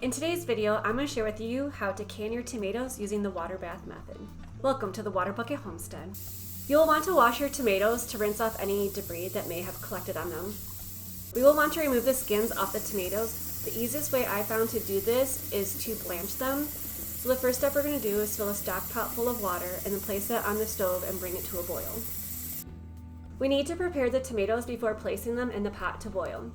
In today's video, I'm going to share with you how to can your tomatoes using the water bath method. Welcome to the Water Bucket Homestead. You'll want to wash your tomatoes to rinse off any debris that may have collected on them. We will want to remove the skins off the tomatoes. The easiest way I found to do this is to blanch them. So the first step we're going to do is fill a stock pot full of water and then place it on the stove and bring it to a boil. We need to prepare the tomatoes before placing them in the pot to boil.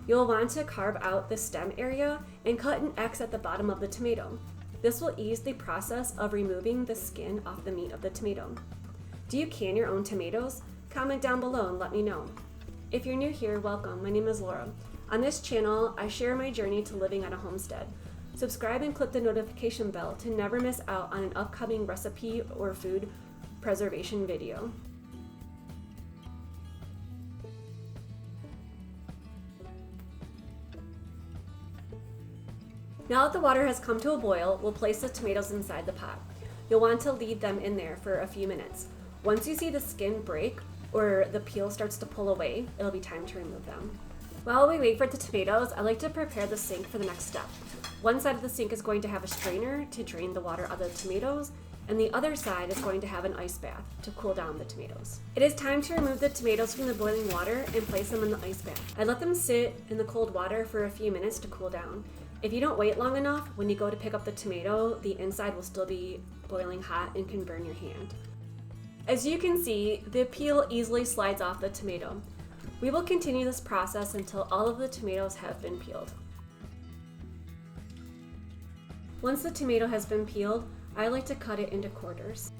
You'll want to carve out the stem area and cut an X at the bottom of the tomato. This will ease the process of removing the skin off the meat of the tomato. Do you can your own tomatoes? Comment down below and let me know. If you're new here, welcome. My name is Laura. On this channel, I share my journey to living at a homestead. Subscribe and click the notification bell to never miss out on an upcoming recipe or food preservation video. Now that the water has come to a boil, we'll place the tomatoes inside the pot. You'll want to leave them in there for a few minutes. Once you see the skin break or the peel starts to pull away, it'll be time to remove them. While we wait for the tomatoes, I like to prepare the sink for the next step. One side of the sink is going to have a strainer to drain the water out of the tomatoes, and the other side is going to have an ice bath to cool down the tomatoes. It is time to remove the tomatoes from the boiling water and place them in the ice bath. I let them sit in the cold water for a few minutes to cool down. If you don't wait long enough, when you go to pick up the tomato, the inside will still be boiling hot and can burn your hand. As you can see, the peel easily slides off the tomato. We will continue this process until all of the tomatoes have been peeled. Once the tomato has been peeled, I like to cut it into quarters.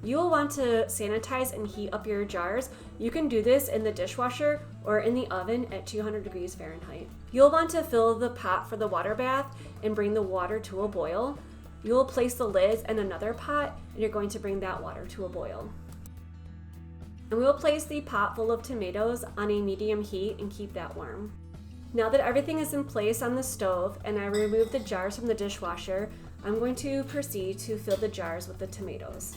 You will want to sanitize and heat up your jars. You can do this in the dishwasher or in the oven at 200 degrees Fahrenheit. You'll want to fill the pot for the water bath and bring the water to a boil. You will place the lids in another pot and you're going to bring that water to a boil. And we will place the pot full of tomatoes on a medium heat and keep that warm. Now that everything is in place on the stove and I remove the jars from the dishwasher, I'm going to proceed to fill the jars with the tomatoes.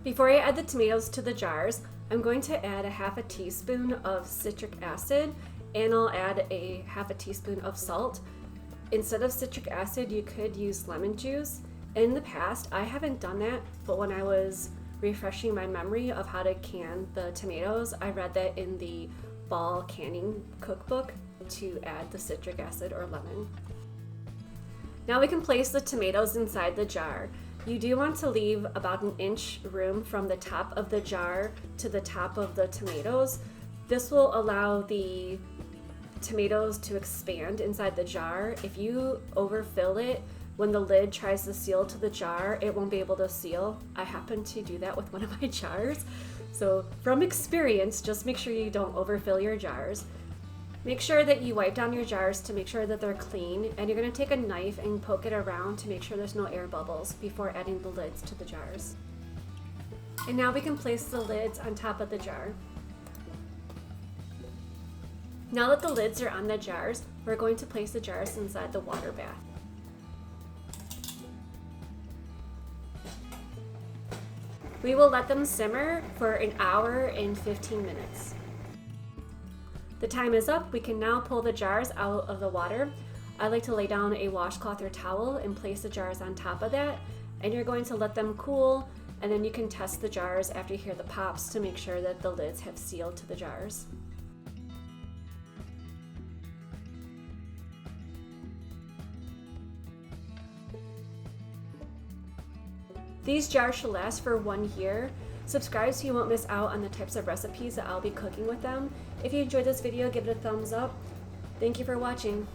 Before I add the tomatoes to the jars, I'm going to add a half a teaspoon of citric acid and I'll add a half a teaspoon of salt. Instead of citric acid, you could use lemon juice. In the past, I haven't done that, but when I was refreshing my memory of how to can the tomatoes, I read that in the fall canning cookbook to add the citric acid or lemon. Now we can place the tomatoes inside the jar. You do want to leave about an inch room from the top of the jar to the top of the tomatoes. This will allow the tomatoes to expand inside the jar. If you overfill it, when the lid tries to seal to the jar, it won't be able to seal. I happen to do that with one of my jars. So from experience, just make sure you don't overfill your jars. Make sure that you wipe down your jars to make sure that they're clean, and you're going to take a knife and poke it around to make sure there's no air bubbles before adding the lids to the jars. And now we can place the lids on top of the jar. Now that the lids are on the jars, we're going to place the jars inside the water bath. We will let them simmer for an hour and 15 minutes. The time is up. We can now pull the jars out of the water. I like to lay down a washcloth or towel and place the jars on top of that, and you're going to let them cool, and then you can test the jars after you hear the pops to make sure that the lids have sealed to the jars. These jars should last for 1 year. Subscribe so you won't miss out on the types of recipes that I'll be cooking with them. If you enjoyed this video, give it a thumbs up. Thank you for watching.